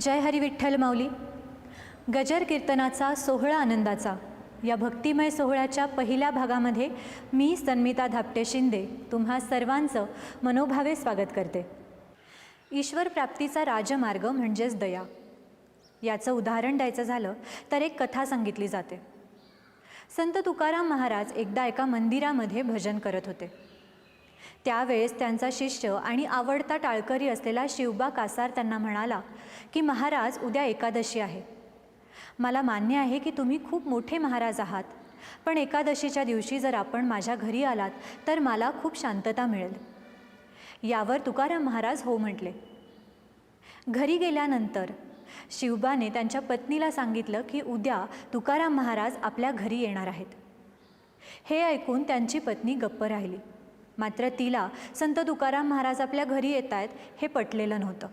जय हरी विठ्ठल माऊली. गजर कीर्तनाचा सोहळा आनंदाचा या भक्तिमय सोहळ्याच्या पहिल्या भागामध्ये मी सन्मिता धापटे शिंदे तुम्हा सर्वांचं मनोभावे स्वागत करते. ईश्वर प्राप्तीचा राजमार्ग म्हणजेच दया. याचं उदाहरण द्यायचं झालं तर एक कथा सांगितली जाते. संत तुकाराम महाराज एकदा एका मंदिरामध्ये भजन करत होते. त्यावेळेस त्यांचा शिष्य आणि आवडता टाळकरी असलेला शिवबा कासार त्यांना म्हणाला की महाराज, उद्या एकादशी आहे. मला मान्य आहे की तुम्ही खूप मोठे महाराज आहात, पण एकादशीच्या दिवशी जर आपण माझ्या घरी आलात तर मला खूप शांतता मिळेल. यावर तुकाराम महाराज हो म्हटले. घरी गेल्यानंतर शिवबाने त्यांच्या पत्नीला सांगितलं की उद्या तुकाराम महाराज आपल्या घरी येणार आहेत. हे ऐकून त्यांची पत्नी गप्प राहिली. मात्र तिला संत तुकाराम महाराज आपल्या घरी येत आहेत हे पटलेलं नव्हतं.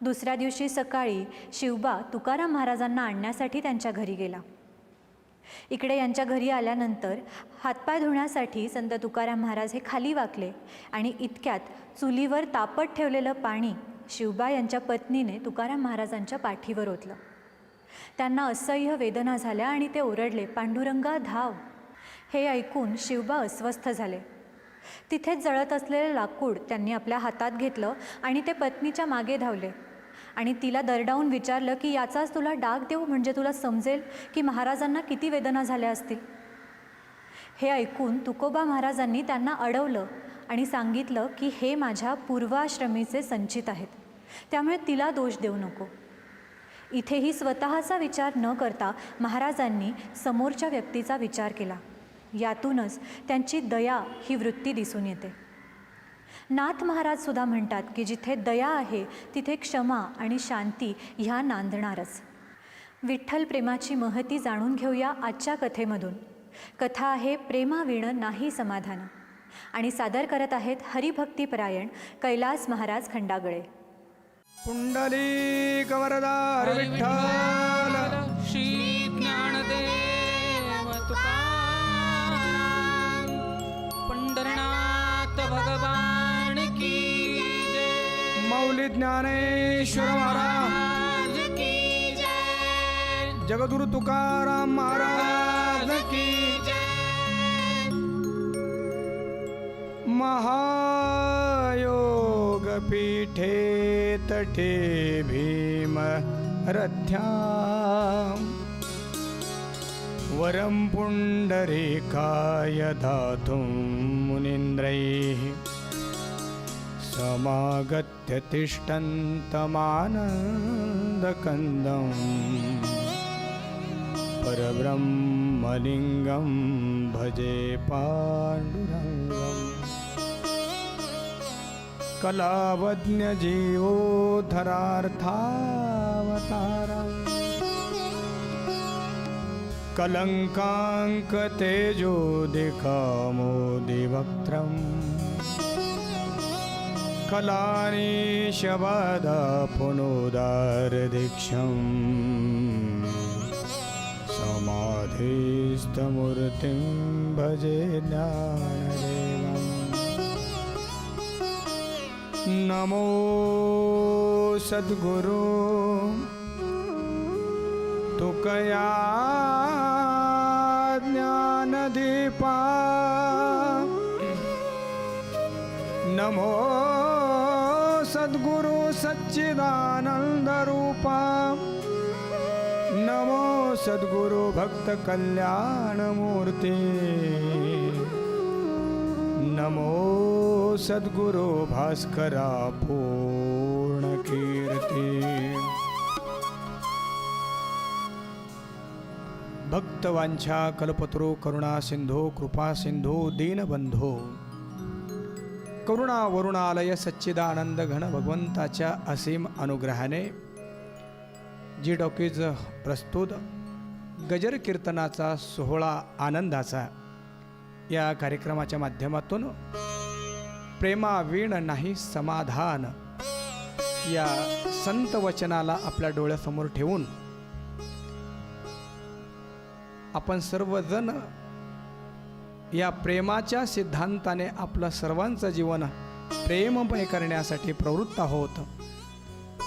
दुसऱ्या दिवशी सकाळी शिवबा तुकाराम महाराजांना आणण्यासाठी त्यांच्या घरी गेला. इकडे यांच्या घरी आल्यानंतर हातपाय धुण्यासाठी संत तुकाराम महाराज हे खाली वाकले आणि इतक्यात चुलीवर तापत ठेवलेलं पाणी शिवबा यांच्या पत्नीने तुकाराम महाराजांच्या पाठीवर ओतलं. त्यांना असह्य वेदना झाल्या आणि ते ओरडले, पांडुरंगा धाव. हे ऐकून शिवबा अस्वस्थ झाले. तिथेच जळत असलेलं लाकूड त्यांनी आपल्या हातात घेतलं आणि ते पत्नीच्या मागे धावले आणि तिला दरडावून विचारलं की याचाच तुला डाग देऊ, म्हणजे तुला समजेल की महाराजांना किती वेदना झाल्या असतील. हे ऐकून तुकोबा महाराजांनी त्यांना अडवलं आणि सांगितलं की हे माझ्या पूर्वाश्रमीचे संचित आहेत, त्यामुळे तिला दोष देऊ नको. इथेही स्वतःचा विचार न करता महाराजांनी समोरच्या व्यक्तीचा विचार केला. यातूनच त्यांची दया ही वृत्ती दिसून येते. नाथ महाराज सुद्धा म्हणतात की जिथे दया आहे तिथे क्षमा आणि शांती ह्या नांदणारच. विठ्ठल प्रेमाची महती जाणून घेऊया आजच्या कथेमधून. कथा आहे प्रेमाविण नाही समाधान आणि सादर करत आहेत हरिभक्तीपरायण कैलास महाराज खंडागळे. पुंडलिक वरदार विठ्ठल श्री ज्ञानदेव तुकाराम पंढरनाथ भगवान की जय. माऊली ज्ञानेश्वर महाराज की जय. जगद्गुरु तुकाराम महाराज की जय. महायोग पीठे तटे भीम रथ्याम वरम पुंडरीकाय दातुं मुनीन्द्रैः समागत्य तिष्ठन्तमानन्दकन्दं परब्रह्मलिङ्गं भजे पाण्डुरङ्गम्. कलावज्ञजीवोद्धरार्थावतारम् कलङ्काङ्कतेजोदिकामोदिवक्त्रम् कलानीशवदपुनोदारदीक्षम् समाधिस्थमूर्तिं भजे ज्ञानदेवम्. नमो सद्गुरु तुकया ज्ञानदीपा. नमो सद्गुरु सच्चिदानन्दरूपा. नमो सद्गुरु भक्तकल्याणमूर्ति. नमो सद्गुरु भास्करा पूर्णकीर्ति. भक्तवांछा कल्पतरू करुणा सिंधू कृपा सिंधू दीनबंधू करुणा वरुणालय सच्चिदानंद घन भगवंताच्या असीम अनुग्रहाने जी टॉकीज प्रस्तुत गजर कीर्तनाचा सोहळा आनंदाचा या कार्यक्रमाच्या माध्यमातून प्रेमाविण नाही समाधान या संत वचनाला आपल्या डोळ्यासमोर ठेवून आपण सर्वजण या प्रेमाच्या सिद्धांताने आपलं सर्वांचं जीवन प्रेममय करण्यासाठी प्रवृत्त आहोत.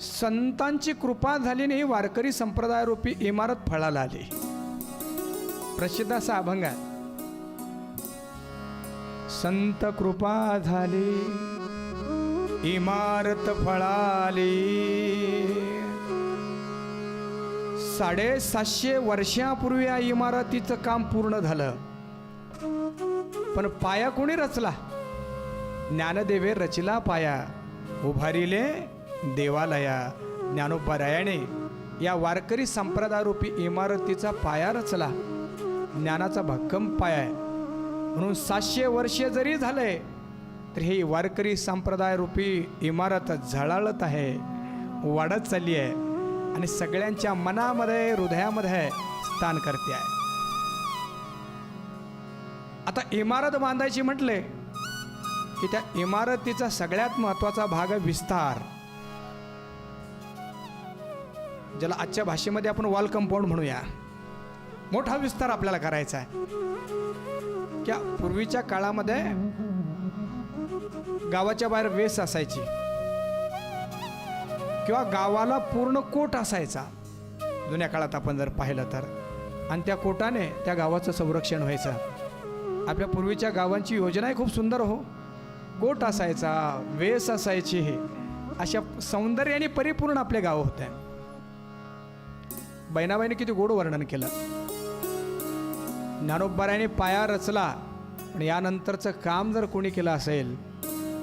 संतांची कृपा झाली नाही, वारकरी संप्रदायरूपी इमारत फळाला आली. प्रसिद्ध असा अभंग आहे. संत कृपा झाली इमारत फळाली. 750 वर्षापूर्वी या इमारतीचं काम पूर्ण झालं. पण पाया कोणी रचला? ज्ञानदेवे रचिला पाया, उभारिले देवालया. ज्ञानोबारायाने या वारकरी संप्रदायरूपी इमारतीचा पाया रचला. ज्ञानाचा भक्कम पाया आहे. म्हणून 700 वर्षे जरी झाले तर ही वारकरी संप्रदायरूपी इमारत झळाळत आहे, वाढत चालली आहे आणि सगळ्यांच्या मनामध्ये, हृदयामध्ये स्थान करते आहे. आता इमारत बांधायची म्हटले की त्या इमारतीचा सगळ्यात महत्त्वाचा भाग आहे विस्तार, ज्याला आजच्या भाषेमध्ये आपण वॉल कंपाऊंड म्हणूया. मोठा विस्तार आपल्याला करायचा आहे. त्या पूर्वीच्या काळामध्ये गावाच्या बाहेर वेस असायची किंवा गावाला पूर्ण कोट असायचा जुन्या काळात आपण जर पाहिलं तर, आणि त्या कोटाने त्या गावाचं संरक्षण व्हायचं. आपल्या पूर्वीच्या गावांची योजनाही खूप सुंदर हो. कोट असायचा, वेस असायची, अशा सौंदर्याने परिपूर्ण आपले गाव होते. बहिणाबाईने किती गोड वर्णन केलं. ज्ञानोबारायाने पाया रचला, पण यानंतरचं काम जर कोणी केलं असेल,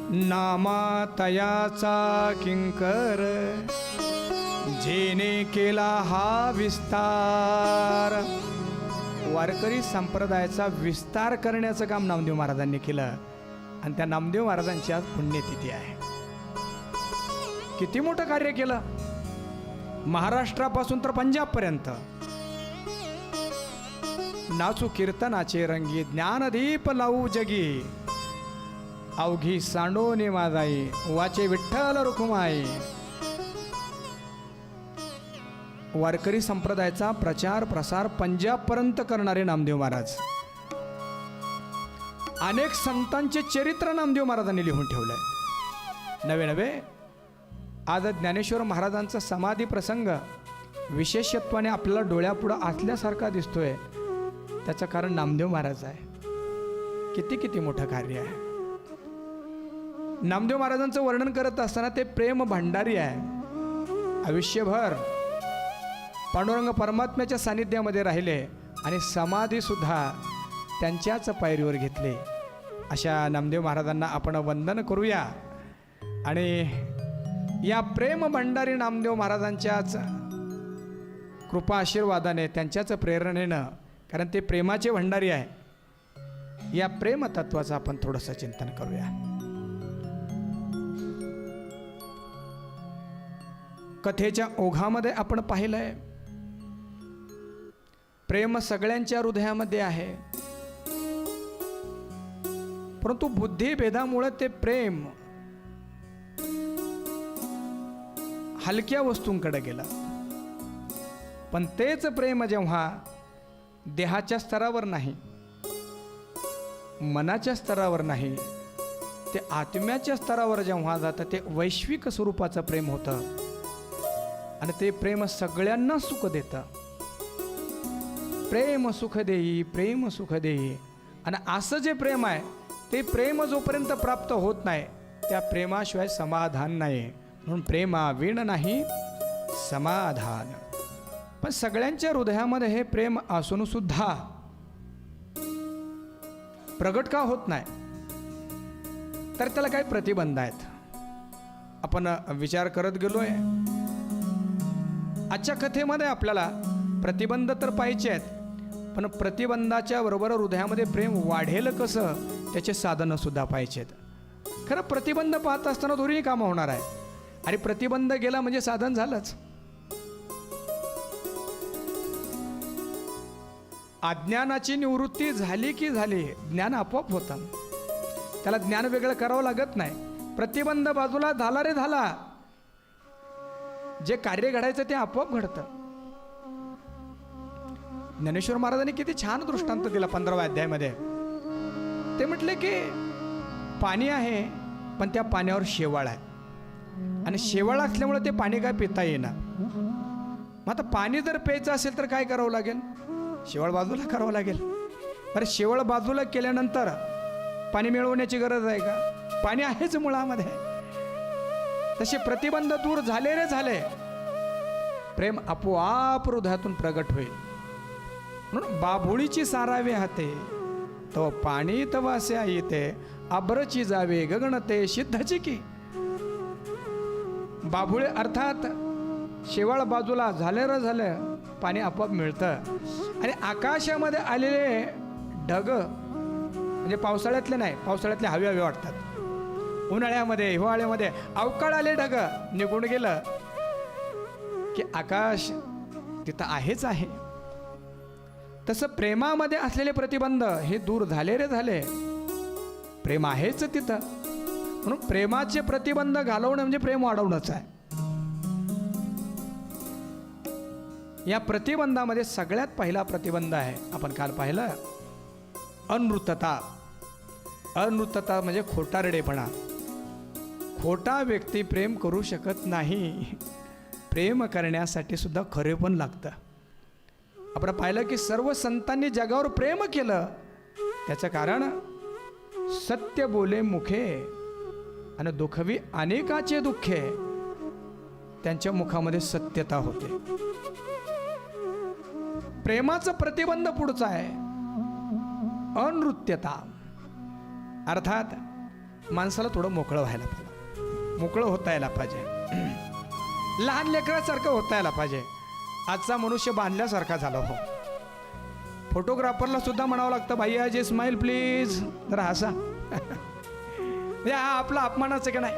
नामा तयाचा किंकर जेने केला हा विस्तार. वारकरी संप्रदायाचा विस्तार करण्याचं काम नामदेव महाराजांनी केलं आणि त्या नामदेव महाराजांची आज पुण्यतिथी आहे. किती मोठं कार्य केलं. महाराष्ट्रापासून तर पंजाबपर्यंत नाचू कीर्तनाचे रंगी, ज्ञानदीप लावू जगी, अवघी सांडोने माझाई, वाचे विठ्ठल रुक्माई. वारकरी संप्रदायाचा प्रचार प्रसार पंजाबपर्यंत करणारे नामदेव महाराज. अनेक संतांचे चरित्र नामदेव महाराजांनी लिहून ठेवलंय. नवे नवे आज ज्ञानेश्वर महाराजांचा समाधी प्रसंग विशेषत्वाने आपल्याला डोळ्यापुढं असल्यासारखा दिसतोय. त्याचं कारण नामदेव महाराज आहे. किती किती मोठं कार्य आहे. नामदेव महाराजांचं वर्णन करत असताना ते प्रेम भंडारी आहे. आयुष्यभर पांडुरंग परमात्म्याच्या सानिध्यामध्ये राहिले आणि समाधीसुद्धा त्यांच्याच पायरीवर घेतले. अशा नामदेव महाराजांना आपण वंदन करूया आणि या प्रेम भंडारी नामदेव महाराजांच्याच कृपा आशीर्वादाने, त्यांच्याच प्रेरणेनं, कारण ते प्रेमाचे भंडारी आहे, या प्रेम तत्वाचं आपण थोडंसं चिंतन करूया. कथेच्या ओघामध्ये आपण पाहिलंय प्रेम सगळ्यांच्या हृदयामध्ये आहे, परंतु बुद्धिभेदामुळे ते प्रेम हलक्या वस्तूंकडे गेलं. पण तेच प्रेम जेव्हा देहाच्या स्तरावर नाही, मनाच्या स्तरावर नाही, ते आत्म्याच्या स्तरावर जेव्हा जातं ते वैश्विक स्वरूपाचं प्रेम होतं आणि ते प्रेम सगळ्यांना सुख देतं. प्रेम सुख देई, प्रेम सुख देई. आणि असं जे प्रेम आहे ते प्रेम जोपर्यंत प्राप्त होत नाही त्या प्रेमाशिवाय समाधान नाही. म्हणून प्रेमाविण नाही समाधान. पण सगळ्यांच्या हृदयामध्ये हे प्रेम असून सुद्धा प्रगट का होत नाही, तर त्याला काही प्रतिबंध आहेत. आपण विचार करत गेलोय. आजच्या कथेमध्ये आपल्याला प्रतिबंध तर पाहिजे आहेत, पण प्रतिबंधाच्या बरोबर हृदयामध्ये प्रेम वाढेल कसं त्याचे साधनं सुद्धा पाहिजेत. खरं प्रतिबंध पाहत असताना दोन्ही कामं होणार आहे. आणि प्रतिबंध गेला म्हणजे साधन झालंच. अज्ञानाची निवृत्ती झाली की झाली, ज्ञान आपोआप होतं. त्याला ज्ञान वेगळं करावं लागत नाही. प्रतिबंध बाजूला झाला रे झाला, जे कार्य घडायचं ते आपोआप घडतं. ज्ञानेश्वर महाराजांनी किती छान दृष्टांत दिला 15व्या अध्यायामध्ये. ते म्हटले की पाणी आहे पण त्या पाण्यावर शेवाळ आहे. आणि शेवाळ असल्यामुळे ते पाणी काय पिता येईना. मग आता पाणी जर प्यायचं असेल तर काय करावं लागेल? शेवाळ बाजूला करावं लागेल. अरे शेवाळ बाजूला केल्यानंतर पाणी मिळवण्याची गरज आहे का? पाणी आहेच मुळामध्ये. तसे प्रतिबंध दूर झाले रे झाले, प्रेम आपोआप हृदयातून प्रगट होईल. म्हणून बाभुळीची सारावे हाते, तो पाणी तवासे येते, आब्रची जावे गगनते सिद्धची की. बाभुळे अर्थात शेवाळ बाजूला झाले रे झालं, पाणी आपोआप मिळतं. आणि आकाशामध्ये आलेले ढग म्हणजे पावसाळ्यातले नाही, पावसाळ्यातले हवे हवे वाटतात. उन्हाळ्यामध्ये हिवाळ्यामध्ये अवकाळ आले ढग निघून गेलं की आकाश तिथं आहेच आहे. तसं प्रेमामध्ये असलेले प्रतिबंध हे दूर झाले रे झाले, प्रेम आहेच तिथं. म्हणून प्रेमाचे प्रतिबंध घालवणं म्हणजे प्रेम वाढवणंच आहे. या प्रतिबंधामध्ये सगळ्यात पहिला प्रतिबंध आहे, आपण काल पाहिलं, अनृतता. अनृतता म्हणजे खोटारडेपणा. खोटा व्यक्ती प्रेम करू शकत नाही. प्रेम करण्यासाठी सुद्धा खरे पण लागतं. आपण पाहिलं की सर्व संतांनी जगावर प्रेम केलं, त्याचं कारण सत्य बोले मुखे आणि दुखवी अनेकाचे दुःखे. त्यांच्या मुखामध्ये सत्यता होते. प्रेमाचं प्रतिबंध पुढचा आहे अनृत्यता. अर्थात माणसाला थोडं मोकळं व्हायला पाहिजे, मोकळं होता यायला पाहिजे, लहान लेकरासारखं होता यायला पाहिजे. आजचा मनुष्य बांधल्यासारखा झाला हो. फोटोग्राफरला सुद्धा म्हणावं लागतं, भैया जी स्माईल प्लीज, जरा हसा. म्हणजे हा आपला अपमानाचं का नाही?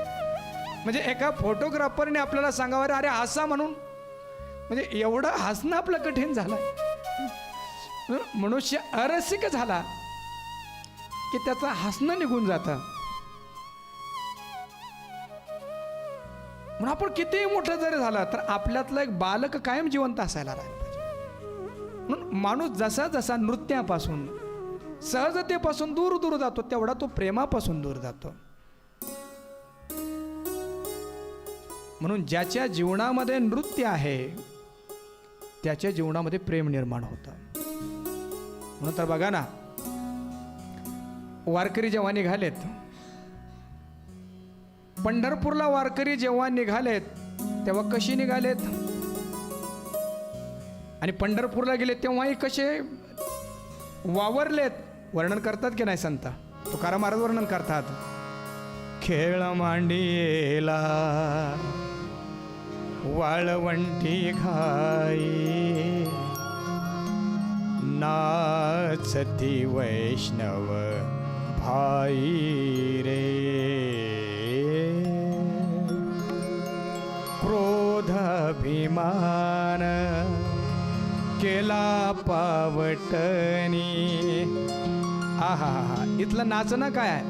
म्हणजे एका फोटोग्राफरने आपल्याला सांगावं अरे हसा म्हणून, म्हणजे एवढं हसणं आपलं कठीण झालं. मनुष्य अरसिक झाला की त्याचं हसणं निघून जातं. म्हणून आपण कितीही मोठं जरी झालं तर आपल्यातलं एक बालक कायम जिवंत असायला राहिलं पाहिजे. म्हणून माणूस जसा जसा नृत्यापासून सहजतेपासून दूर दूर जातो, तेवढा तो प्रेमापासून दूर जातो. म्हणून ज्याच्या जीवनामध्ये नृत्य आहे त्याच्या जीवनामध्ये प्रेम निर्माण होतं. म्हणून तर बघा ना, वारकरी जेव्हा निघालेत, पंढरपूरला वारकरी जेव्हा निघालेत तेव्हा कशी निघालेत आणि पंढरपूरला गेलेत तेव्हाही कसे वावरलेत, वर्णन करतात की नाही संत? तुकाराम महाराज वर्णन करतात. खेळ मांडीला वाळवंटी घाई, नाचती वैष्णव भाई रे. क्रोध अभिमान केला पावटणी. आहा, इथलं नाचणं काय आहे?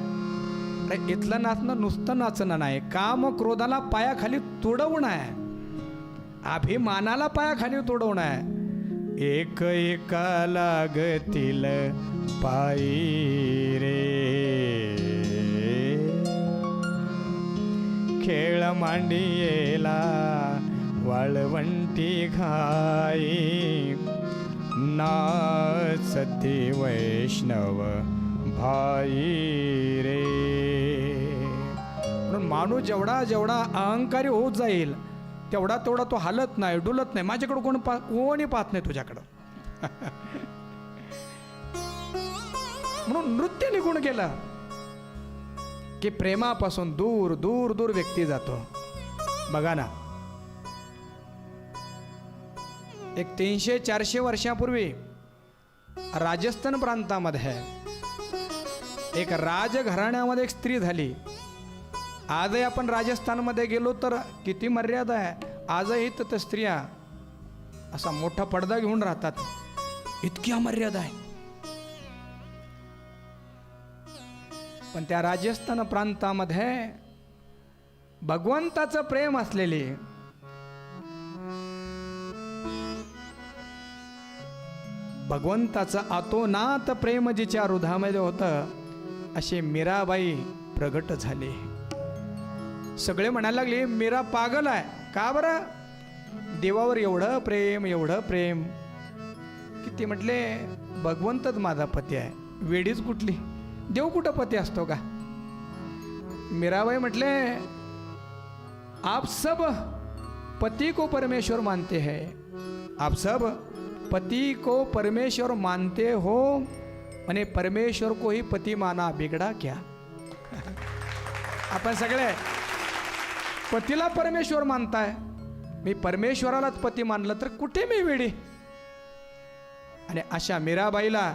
इथलं नाचणं नुसतं नाचणं नाही, काम क्रोधाला पायाखाली तुडवणं आहे, अभिमानाला पायाखाली तुडवणं आहे. एक एका लागतील पायी रे, खेळ मांडियेला वाळवंटी घाई, नाचती वैष्णव भाई रे. म्हणून माणूस जेवढा जेवढा अहंकारी होत जाईल तेवढा तेवढा तो हालत नाही, डुलत नाही. माझ्याकडं कोणी पाहत नाही तुझ्याकडं. म्हणून नृत्य निघून गेलं की प्रेमापासून दूर दूर दूर व्यक्ती जातो. बघा ना, एक 300-400 वर्षापूर्वी राजस्थान प्रांतामध्ये एक राजघराण्यामध्ये एक स्त्री झाली. आजही आपण राजस्थानमध्ये गेलो तर किती मर्यादा आहे. आजही तर स्त्रिया असा मोठा पडदा घेऊन राहतात, इतकी अमर्यादा आहे. पण त्या राजस्थान प्रांतामध्ये भगवंताचं प्रेम असलेली भगवंताचं आतोनात प्रेम जिच्या हृदयामध्ये होतं अशी मीराबाई प्रगट झाली. सगळे म्हणायला लागले मीरा पागल आहे. का बरं? देवावर एवढं प्रेम, एवढं प्रेम. किती म्हटले भगवंतच माझा पती आहे, वेडीच कुठली, देव कुठं पती असतो का? मीराबाई म्हटले आप सब पति को परमेश्वर मानते हैं, आप सब पति को परमेश्वर मानते हो, आणि परमेश्वर को ही पति माना बिगड़ा क्या? आपण सगळे पतीला परमेश्वर मानताय, मी परमेश्वरालाच पती मानलं तर कुठे मी वेडी? आणि अशा मीराबाईला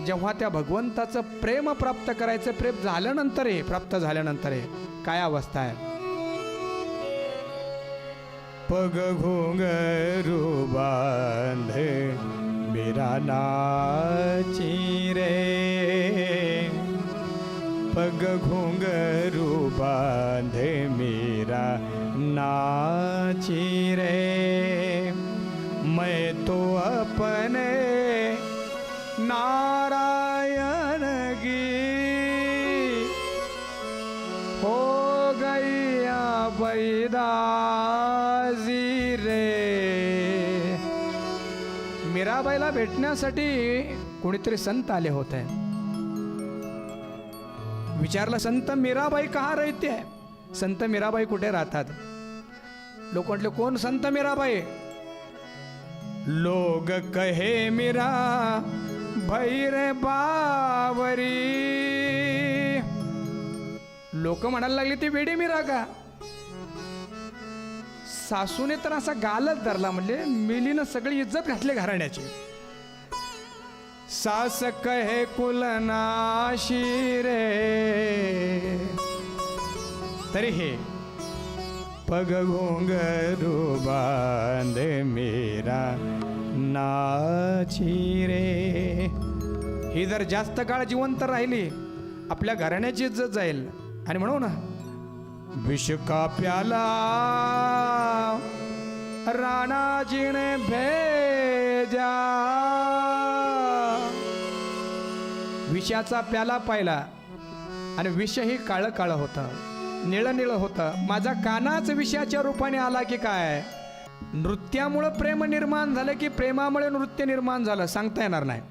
जेव्हा त्या भगवंताचं प्रेम प्राप्त करायचं, प्रेम झाल्यानंतर आहे, प्राप्त झाल्यानंतर आहे, काय अवस्था आहे? पग घुंघरू बांध मीरा नाची रे, पग घुंघरू बांध मीरा नाची रे, मैं तो अपने नारायण की हो गैया बैदाजी रे. मीराबाईला भेटण्यासाठी कोणीतरी संत आले होते. विचारलं संत मीराबाई कहाँ रहते है? संत मीराबाई कुठे राहतात? लोक म्हटले कोण संत मीराबाई? लोग कहे मीरा भैरे बावरी. लोक म्हणायला लागले ती वेडी मीरा का? सासूने तर असा गालच धरला, म्हणजे मिलीनं सगळी इज्जत घातली घराण्याची. सास कहे कुलनाशी रे, तरी हे पग घुंघरू बांध मीरा नाची रे. ही जर जास्त काळ जिवंत राहिली आपल्या घराण्याची इज्जत जाईल. आणि म्हणून विष का प्याला राणाजीने भेजा. विषाचा प्याला पाहिला आणि विषही काळं काळं होतं, निळं निळं होतं. माझा कानाच विषयाच्या रूपाने आला की काय? नृत्यामुळं प्रेम निर्माण झालं की प्रेमामुळे नृत्य निर्माण झालं सांगता येणार नाही.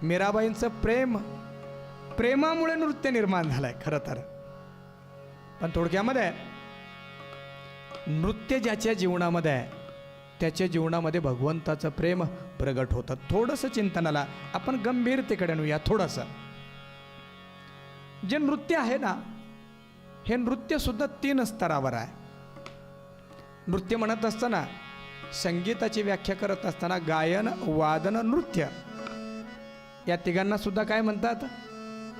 मीराबाईंचं प्रेम, प्रेमामुळे नृत्य निर्माण झालंय खरं तर. पण थोडक्यामध्ये नृत्य ज्याच्या जीवनामध्ये आहे त्याच्या जीवनामध्ये भगवंताचं प्रेम प्रगट होतं. थोडंसं चिंतनाला आपण गंभीरतेकडे नेऊया. थोडंसं जे नृत्य आहे ना, हे नृत्य सुद्धा 3 स्तरावर आहे. नृत्य म्हणत असताना, संगीताची व्याख्या करत असताना गायन, वादन, नृत्य या तिघांना सुद्धा काय म्हणतात?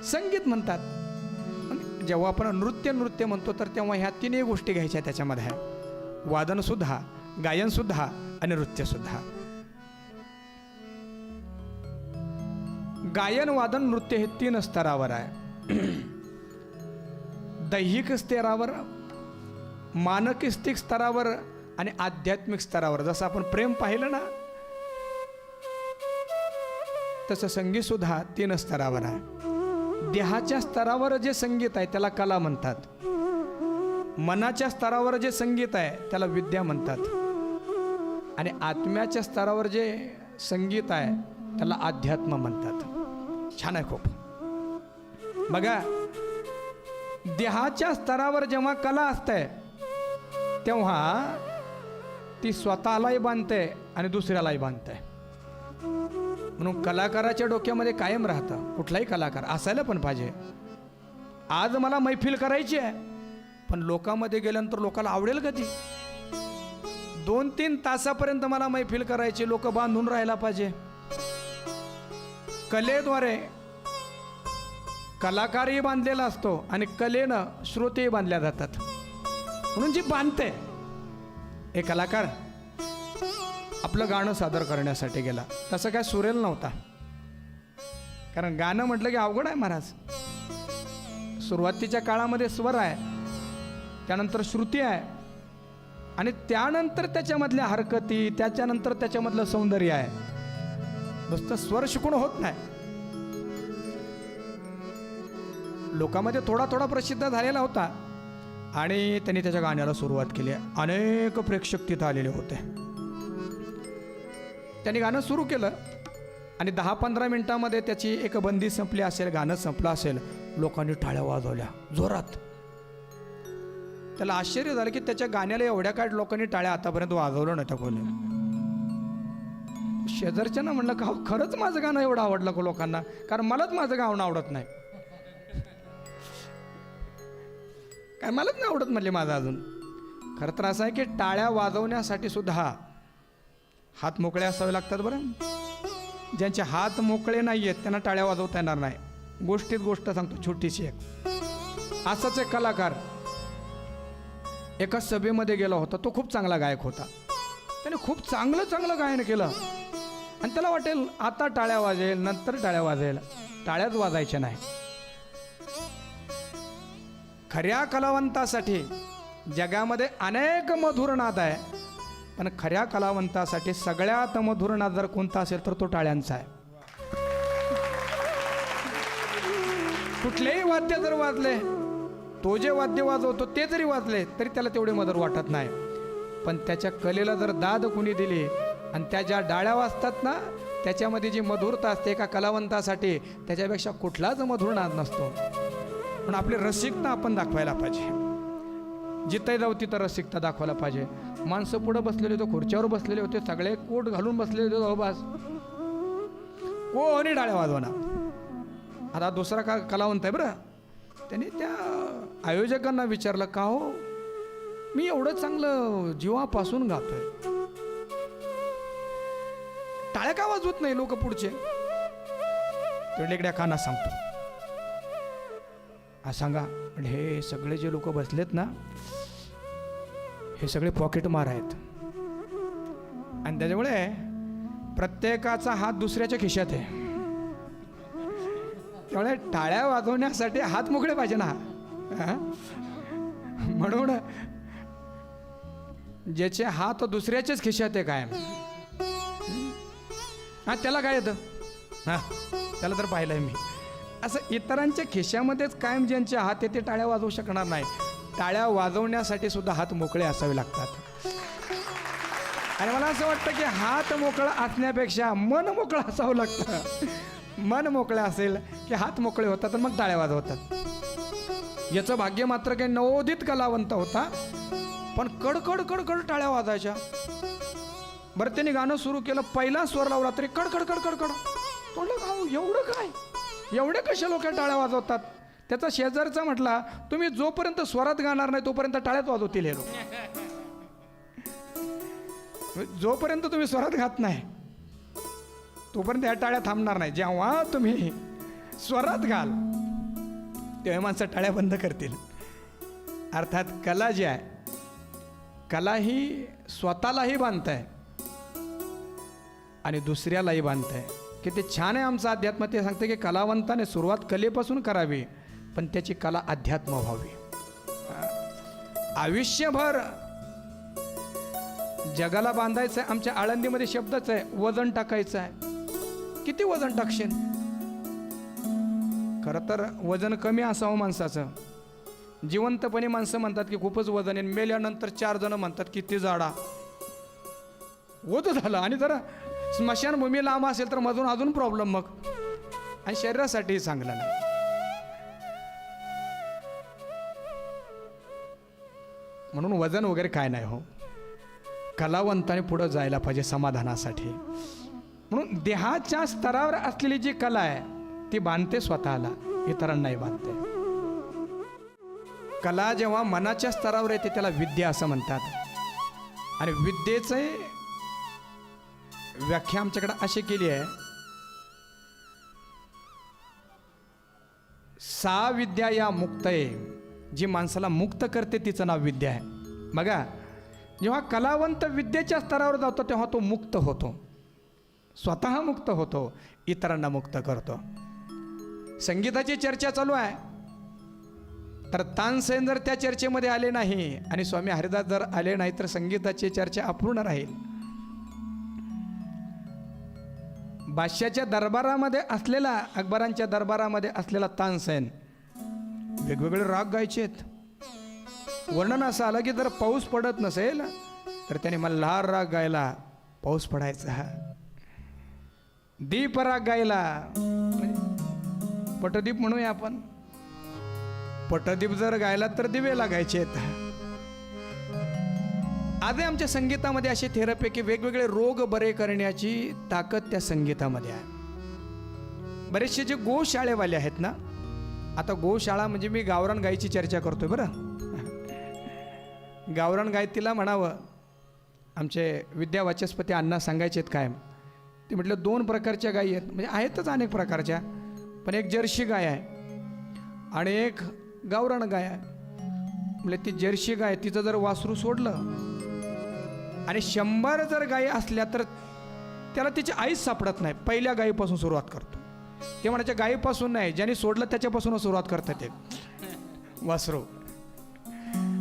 संगीत म्हणतात. जेव्हा आपण नृत्य नृत्य म्हणतो तर तेव्हा ह्या 3 गोष्टी घ्यायच्या त्याच्यामध्ये आहे. वादन सुद्धा, गायन सुद्धा आणि नृत्य सुद्धा. गायन, वादन, नृत्य हे 3 स्तरावर आहे. दैहिक स्तरावर, मानसिक स्तरावर आणि आध्यात्मिक स्तरावर. जसं आपण प्रेम पाहिलं ना, तसं संगीत सुद्धा 3 स्तरावर आहे. देहाच्या स्तरावर जे संगीत आहे त्याला कला म्हणतात. मनाच्या स्तरावर जे संगीत आहे त्याला विद्या म्हणतात. आणि आत्म्याच्या स्तरावर जे संगीत आहे त्याला अध्यात्म म्हणतात. छान आहे खूप. बघा, देहाच्या स्तरावर जेव्हा कला असते तेव्हा ती स्वतःलाही बांधते आणि दुसऱ्यालाही बांधते. म्हणून कलाकाराच्या डोक्यामध्ये कायम राहतं, कुठलाही कलाकार असायला पण पाहिजे. आज मला मैफिल करायची आहे, पण लोकांमध्ये गेल्यानंतर लोकांना आवडेल का ती? 2-3 तासापर्यंत मला मैफिल करायची, लोक बांधून राहायला पाहिजे. कलेद्वारे कलाकारही बांधलेला असतो आणि कलेनं श्रोतेही बांधल्या जातात. म्हणून जी बांधते, एक कलाकार आपलं गाणं सादर करण्यासाठी गेला. तसं काय सुरेल नव्हता, कारण गाणं म्हटलं की अवघड आहे महाराज. सुरुवातीच्या काळामध्ये स्वर आहे, त्यानंतर श्रुती आहे, आणि त्यानंतर त्याच्यामधल्या हरकती, त्याच्यानंतर त्याच्यामधलं सौंदर्य आहे. नुसतं स्वर शिकून होत नाही. लोकांमध्ये थोडा थोडा प्रसिद्ध झालेला होता आणि त्यांनी त्याच्या गाण्याला सुरुवात केली. अनेक प्रेक्षक तिथं आलेले होते. त्यांनी गाणं सुरू केलं आणि 10-15 मिनिटांमध्ये त्याची एक बंदी संपली असेल, गाणं संपलं असेल. लोकांनी टाळ्या वाजवल्या जोरात. त्याला आश्चर्य झालं की त्याच्या गाण्याला एवढ्या काय लोकांनी टाळ्या आतापर्यंत वाजवलं नव्हत्या कोणी. शेजारच्यानं म्हणलं का खरंच माझं गाणं एवढं आवडलं का लोकांना, कारण मलाच माझं गाणं आवडत नाही. काय मलाच नाही आवडत म्हणले माझं अजून. खरं तर असं आहे की टाळ्या वाजवण्यासाठी सुद्धा हात मोकळे असावे लागतात बरं. ज्यांचे हात मोकळे नाही आहेत त्यांना टाळ्या वाजवता येणार नाही. गोष्टीत गोष्ट सांगतो छोटीशी एक. असाच एक कलाकार एका सभेमध्ये गेला होता. तो खूप चांगला गायक होता. त्याने खूप चांगलं गायन केलं आणि त्याला वाटेल आता टाळ्या वाजेल, नंतर टाळ्या वाजेल. टाळ्याच वाजायच्या नाही. खऱ्या कलावंतासाठी जगामध्ये अनेक मधुर नाद आहे, पण खऱ्या कलावंतासाठी सगळ्यात मधुर नाद जर कोणता असेल तर तो टाळ्यांचा आहे. कुठलेही वाद्य जर वाजले, तो जे वाद्य वाजवतो ते जरी वाजले तरी त्याला तेवढे मधुर वाटत नाही. पण त्याच्या कलेला जर दाद कुणी दिली आणि त्या ज्या डाळ्या वाजतात ना, त्याच्यामध्ये जी मधुरता असते एका कलावंतासाठी, त्याच्यापेक्षा कुठलाच मधुर नाद नसतो. पण आपली रसिकता आपण दाखवायला पाहिजे. जिथे जाऊ तिथं रसिकता दाखवायला पाहिजे. माणसं पुढं बसलेले होते, खुर्च्यावर बसलेले होते, सगळे कोट घालून बसलेले होते जवळपास. कोणी डाळ्या वाजवणार. आता दुसरा कलावंत आहे बरं, त्याने त्या आयोजकांना विचारलं का हो मी एवढं चांगलं जीवापासून गातोय, टाळ्या का वाजवत नाही लोक पुढचे. तेवढे इकडे काना सांगतो. हा सांगा. म्हणजे हे सगळे जे लोक बसलेत ना, हे सगळे पॉकेट मार आहेत आणि त्याच्यामुळे प्रत्येकाचा हात दुसऱ्याच्या खिशात आहे. त्यामुळे टाळ्या वाजवण्यासाठी हात मोकळे पाहिजे ना. म्हणून ज्याचे हात दुसऱ्याच्याच खिशात आहे कायम, हा त्याला काय येतं, हा त्याला तर पाहिलंय मी. असं इतरांच्या खिशामध्येच कायम ज्यांचे हात आहे ते टाळ्या वाजवू शकणार नाही. टाळ्या वाजवण्यासाठी सुद्धा हात मोकळे असावे लागतात. आणि मला असं वाटतं की हात मोकळा असण्यापेक्षा मन मोकळं असावं लागतं. मन मोकळे असेल की हात मोकळे होतात आणि मग टाळ्या वाजवतात. याचं भाग्य मात्र काही नवोदित कलावंत होता, पण कडकड कडकड टाळ्या वाजायच्या. बरं त्यांनी गाणं सुरू केलं, पहिला स्वर लावला तरी कडकड कडकड कड. तोंडलं गाव एवढं काय, एवढे कशा लोक टाळ्या वाजवतात. त्याचा शेजारचा म्हटला तुम्ही जोपर्यंत स्वरात गाणार नाही तोपर्यंत टाळ्यात वाजवतील हे लोक. जोपर्यंत तुम्ही स्वरात गात नाही तोपर्यंत ह्या टाळ्या थांबणार नाही. जेव्हा तुम्ही स्वरात घाल तेव्हा माणसं टाळ्या बंद करतील. अर्थात कला जी आहे, कला ही स्वतःलाही बांधताय आणि दुसऱ्यालाही बांधताय. किती छान आहे आमचं अध्यात्म. ते सांगते की कलावंताने सुरुवात कलेपासून करावी, पण त्याची कला अध्यात्म व्हावी. आयुष्यभर जगाला बांधायचं आहे. आमच्या आळंदीमध्ये शब्दच आहे, वजन टाकायचं आहे. किती वजन टाकशील. खरं तर वजन कमी असावं माणसाचं. जिवंतपणे माणसं म्हणतात की खूपच वजन आहे, मेल्यानंतर 4 जण म्हणतात किती जाडा वज झालं. आणि जरा स्मशानभूमी लांब असेल तर मधून अजून प्रॉब्लेम मग, आणि शरीरासाठीही चांगलं नाही. म्हणून वजन वगैरे काय नाही हो. कलावंताने पुढं जायला पाहिजे समाधानासाठी. म्हणून देहाच्या स्तरावर असलेली जी कला आहे ती बांधते स्वतःला, इतरांनाही बांधते. कला जेव्हा मनाच्या स्तरावर येते त्याला विद्या असं म्हणतात. आणि विद्येचे व्याख्या आमच्याकडे अशी केली आहे, सा विद्या या मुक्तये. जी माणसाला मुक्त करते तिचं नाव विद्या आहे. बघा, जेव्हा कलावंत विद्येच्या स्तरावर जातो तेव्हा तो मुक्त होतो, स्वतः मुक्त होतो, इतरांना मुक्त करतो. संगीताची चर्चा चालू आहे तर तानसेन जर त्या चर्चेमध्ये आले नाही आणि स्वामी हरिदास जर आले नाही तर संगीताची चर्चा अपूर्ण राहील. बादशाच्या दरबारामध्ये असलेला, अकबरांच्या दरबारामध्ये असलेला तानसेन वेगवेगळे राग गायचे आहेत. वर्णन असं आलं की जर पाऊस पडत नसेल तर त्याने मल्हार राग गायला, पाऊस पडायचा. दीप राग गायला, म्हणजे पटदीप म्हणूया आपण. पटदीप जर गायला तर दिवे लागायचे आहेत. आजही आमच्या संगीतामध्ये अशी थेरपी की वेगवेगळे रोग बरे करण्याची ताकद त्या संगीतामध्ये आहे. बरेचसे जे गोशाळेवाले आहेत ना, आता गोशाळा म्हणजे मी गावरान गायीची चर्चा करतोय बरं. गावरान गाय तिला म्हणावं. आमचे विद्यावाचस्पती अण्णा सांगायचे आहेत काय, ते म्हटलं 2 प्रकारच्या गायी आहेत, म्हणजे आहेतच अनेक प्रकारच्या, पण एक जर्सी गाय आहे आणि एक गावरान गाय आहे. म्हणजे ती जर्सी गाय तिचं जर वासरू सोडलं आणि 100 जर गायी असल्या तर त्याला तिची आईच सापडत नाही. पहिल्या गायीपासून सुरुवात करतो. ते म्हणायच्या गायीपासून नाही, ज्यांनी सोडलं त्याच्यापासून सुरुवात करतात ते वासरू.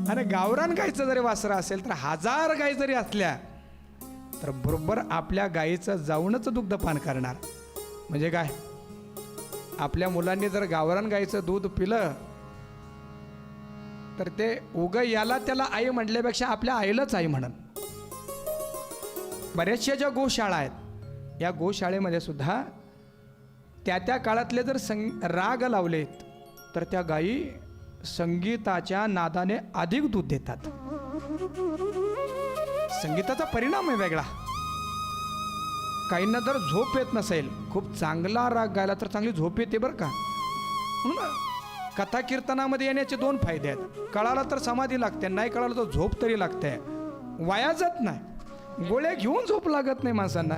आणि गावरान गायीचं जरी वासरं असेल तर 1000 गायी जरी असल्या तर बरोबर आपल्या गायीचं जाऊनच दुग्धपान करणार. म्हणजे काय, आपल्या मुलांनी जर गावरान गायीचं दूध पिलं तर ते याला त्याला आई म्हटल्यापेक्षा आपल्या आईलाच आई म्हणन. बऱ्याचशा ज्या गोशाळा आहेत, या गोशाळेमध्ये सुद्धा त्या काळातले जर राग लावलेत तर त्या गायी संगीताच्या नादाने अधिक दूध देतात. संगीताचा परिणाम आहे वेगळा. काहींना जर झोप येत नसेल, खूप चांगला राग गायला तर चांगली झोप येते बरं का. म्हणून कथा कीर्तनामध्ये येण्याचे 2 फायदे आहेत. कळाला तर समाधी लागते, नाही कळालं तर झोप तरी लागते. वाया जात नाही. गोळ्या घेऊन झोप लागत नाही माणसांना.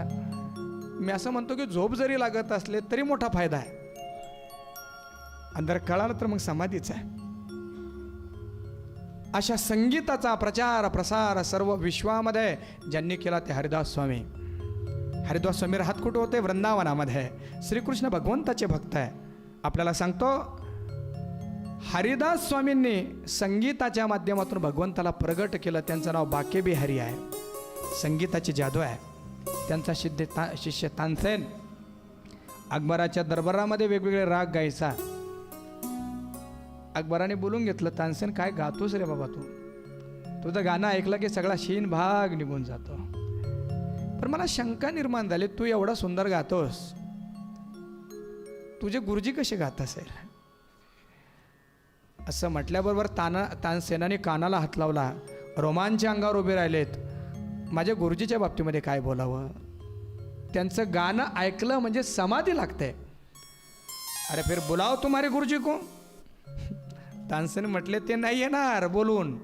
मी असं म्हणतो की झोप जरी लागत असले तरी मोठा फायदा आहे. आणि जर कळालं तर मग समाधीच आहे. अशा संगीताचा प्रचार प्रसार सर्व विश्वामध्ये ज्यांनी केला ते हरिदास स्वामी. हरिदास स्वामी राहत कुठे होते? वृंदावनामध्ये. श्रीकृष्ण भगवंताचे भक्त आहे. आपल्याला सांगतो, हरिदास स्वामींनी संगीताच्या माध्यमातून भगवंताला प्रगट केलं. त्यांचं नाव बाके बिहारी आहे. संगीताची जादू आहे. त्यांचा शिष्य तानसेन अकबराच्या दरबारामध्ये वेगवेगळे राग गायचा. अकबराने बोलून घेतलं, तानसेन काय गातोस रे बाबा, तुझं गाणं ऐकलं की सगळा शीन भाग निघून जातो. पण मला शंका निर्माण झाली, तू एवढा सुंदर गातोस, तुझे गुरुजी कसे गात असेल? असं म्हटल्याबरोबर तानसेनाने कानाला हात लावला. रोमांच्या अंगावर उभे राहिलेत. माझ्या गुरुजीच्या बाबतीमध्ये काय बोलावं? त्यांचं गाणं ऐकलं म्हणजे समाधी लागते. अरे फिर बुलाव तुम्हारे गुरुजी को. तानसेन म्हटले, ते नाही येणार बोलून,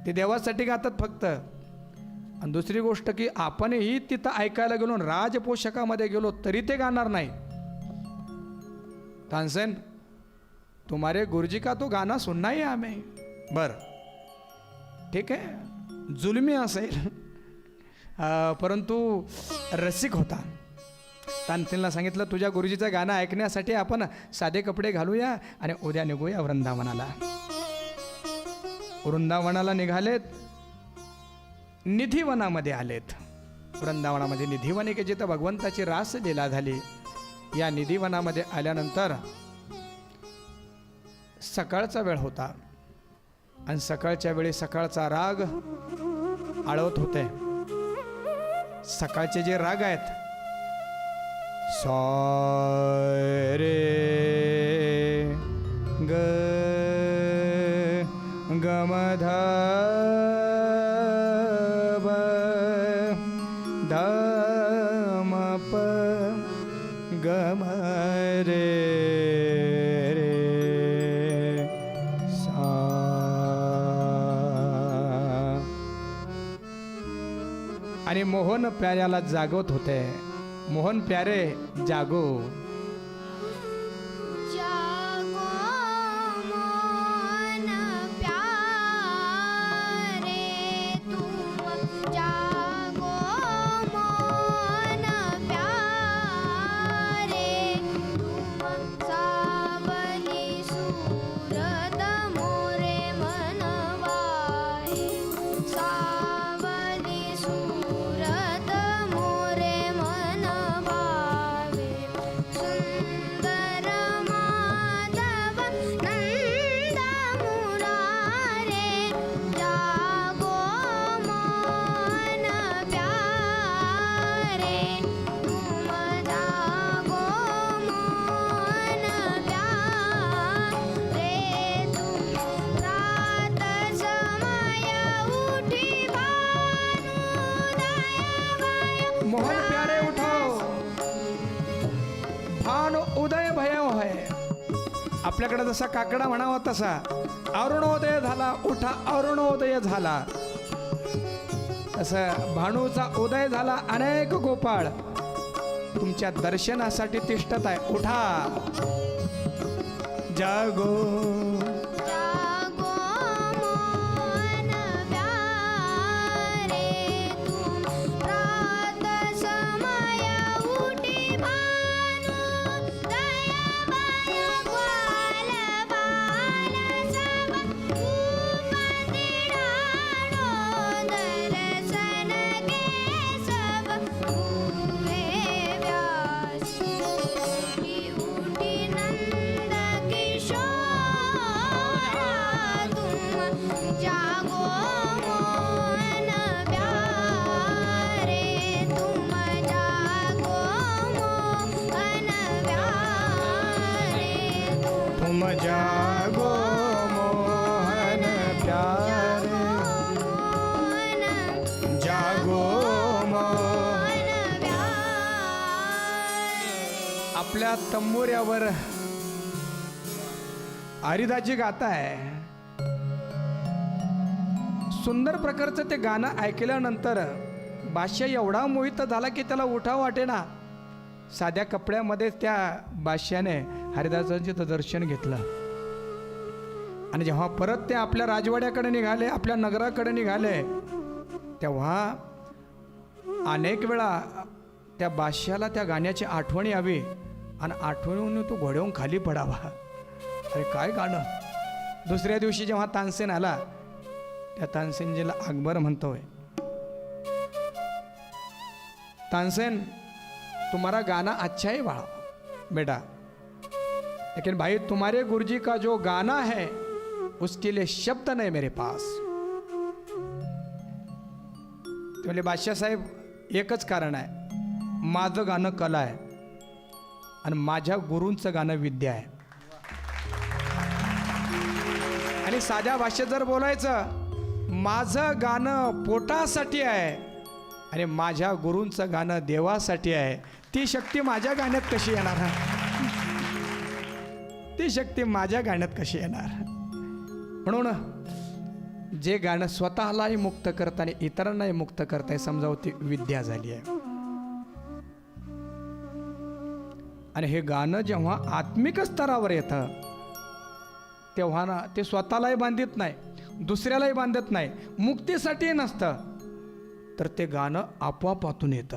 ते देवासाठी गातात फक्त. आणि दुसरी गोष्ट की आपणही तिथं ऐकायला गेलो, राजपोषकामध्ये गेलो तरी ते गाणार नाही. तानसेन, तुम्हारे गुरुजी का तो गाना सुनना ही हमें. बरं ठीक आहे, जुलमी असेल परंतु रसिक होता. तानसेनला सांगितलं, तुझ्या गुरुजीचं गाणं ऐकण्यासाठी आपण साधे कपडे घालूया आणि उद्या निघूया वृंदावनाला. वृंदावनाला निघालेत. निधिवनामध्ये आलेत. वृंदावनामध्ये निधिवन की जिथं भगवंताची रासलीला झाली. या निधिवनामध्ये आल्यानंतर सकाळचा वेळ होता आणि सकाळच्या वेळी सकाळचा राग आळवत होते. सकाळचे जे राग आहेत, सा रे ग ग म ध ब ध म प ग म रे रे सा. आणि मोहन प्याऱ्याला जागवत होते. मोहन प्यारे जागो. जागो मोहन प्यारे तुम जागो मोहन प्यारे तुम सावली सूरत मोरे मनवाए सावली सूरत मोरे मनवावे आपल्याकडे जसा काकडा म्हणावा तसा अरुणोदय झाला, उठा अरुणोदय झाला, तसं भानूचा उदय झाला. अनेक गोपाळ तुमच्या दर्शनासाठी तिष्ठत आहे. उठा, जागो जागो मन प्यारे तुम रात समय उठी भानु दयामय ग्वाल बाल सब उपदिडाणो दर्शन के सब हुए व्यास उठी उठी नंद किशोरा तुम जागो मोहन प्यारे तुम जागो मोहन प्यारे तुम जागो मोहन प्यारे, मोहन जागो मोहन. प्यारे आपल्या तंबोऱ्यावर हरिदासजी गाताय. सुंदर प्रकारचं ते गाणं ऐकल्यानंतर बादशाह एवढा मोहित झाला की त्याला उठाव वाटेना. साध्या कपड्यामध्ये त्या बादशाने हरिदासांचं दर्शन घेतलं. आणि जेव्हा परत ते आपल्या राजवाड्याकडे निघाले, आपल्या नगराकडे निघाले, तेव्हा अनेक वेळा त्या बादशाला त्या गाण्याची आठवण यावी आणि आठवणीने तो घोड्यावरून खाली पडावा. अरे काय गाणं. दुसऱ्या दिवशी जेव्हा तानसेन आला, त्या तानसेनजीला अकबर म्हणतोय, तानसेन तुम्हारा गाना अच्छा है बाळा बेटा, लेकिन भाई तुम्हारे गुरुजी का जो गाना है उसके लिए शब्द नहीं मेरे पास. ते म्हणले बादशाह साहेब एकच कारण आहे, माझं गाणं कला आहे आणि माझ्या गुरूंचं गाणं विद्या आहे. आणि साध्या भाषेत जर बोलायचं, माझं गाणं पोटासाठी आहे आणि माझ्या गुरूंचं गाणं देवासाठी आहे. ती शक्ती माझ्या गाण्यात कशी येणार? ती शक्ती माझ्या गाण्यात कशी येणार? म्हणून जे गाणं स्वतःलाही मुक्त करतं आणि इतरांनाही मुक्त करताय, समजावं ती विद्या झाली आहे. आणि हे गाणं जेव्हा आत्मिक स्तरावर येतं तेव्हा ना ते स्वतःलाही बांधित नाही, दुसऱ्यालाही बांधत नाही, मुक्तीसाठी नसतं, तर ते गाणं आपोआपातून येतं.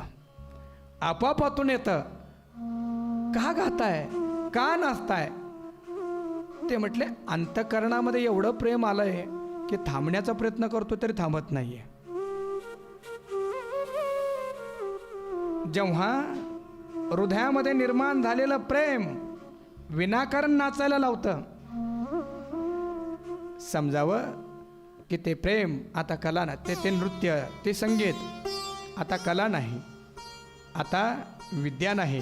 आपोआपातून येतं. का गाताय, का नाचताय? ते म्हटले अंतःकरणामध्ये एवढं प्रेम आलंय की थांबण्याचा प्रयत्न करतो तरी थांबत नाहीये. जेव्हा हृदयामध्ये निर्माण झालेलं प्रेम विनाकारण नाचायला लावतं, समजावं की ते प्रेम आता कला ना, ते नृत्य, ते संगीत आता कला नाही, आता विद्या नाही,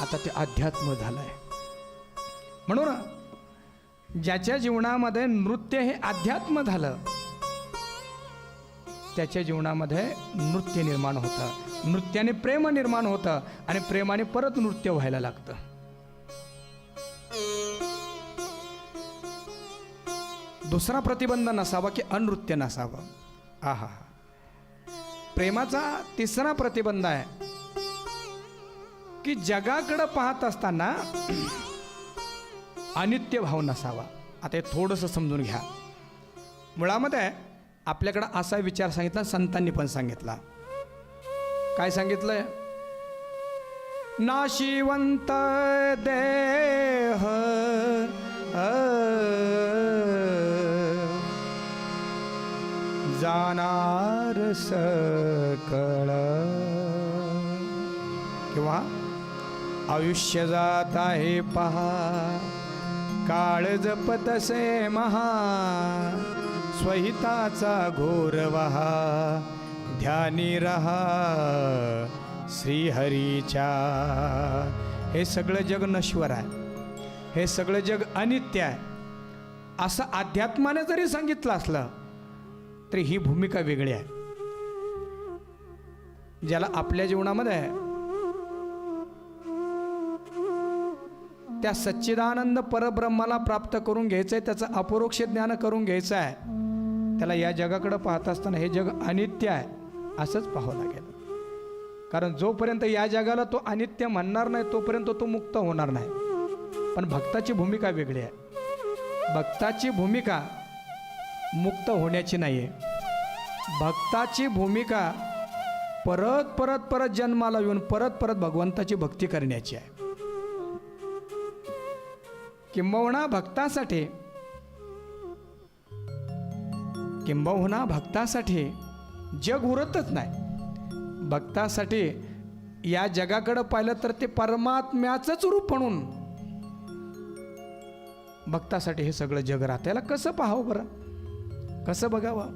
आता ते अध्यात्म झालंय. म्हणून ज्याच्या जीवनामध्ये नृत्य हे अध्यात्म झालं, त्याच्या जीवनामध्ये नृत्य निर्माण होतं, नृत्याने प्रेम निर्माण होतं आणि प्रेमाने परत नृत्य व्हायला लागतं. दुसरा प्रतिबंध नसावा की अनृत्य नसावं. आहा, प्रेमाचा तिसरा प्रतिबंध आहे की जगाकडं पाहत असताना अनित्य भाव नसावा. आता हे थोडंसं समजून घ्या. मुळामध्ये आपल्याकडं असा विचार सांगितला, संतांनी पण सांगितला. काय सांगितलंय? नाशिवंत देह जाणार सकळ, किंवा आयुष्य जात आहे पहा, काळ जपतसे महा, स्वहिताचा घोर वहा, ध्यानी रहा श्रीहरीच्या. हे सगळं जग नश्वर आहे, हे सगळं जग अनित्य आहे, असं अध्यात्माने जरी सांगितलं असलं तरी ही भूमिका वेगळी आहे. ज्याला आपल्या जीवनामध्ये त्या सच्चिदानंद परब्रह्माला प्राप्त करून घ्यायचं आहे, त्याचं अपरोक्ष ज्ञान करून घ्यायचं आहे, त्याला या जगाकडं पाहत असताना हे जग अनित्य आहे असंच पाहावं लागेल. कारण जोपर्यंत या जगाला तो अनित्य म्हणणार नाही तोपर्यंत तो मुक्त होणार नाही. पण भक्ताची भूमिका वेगळी आहे. भक्ताची भूमिका मुक्त होण्याची नाही आहे. भक्ताची भूमिका परत परत परत जन्माला येऊन परत परत भगवंताची भक्ती करण्याची आहे. किंबहुना भक्तासाठी जग उरतच नाही. भक्तासाठी या जगाकडं पाहिलं तर ते परमात्म्याचंच रूप म्हणून भक्तासाठी हे सगळं जग राहतं. याला कसं पाहावं बरं, कसं बघावं?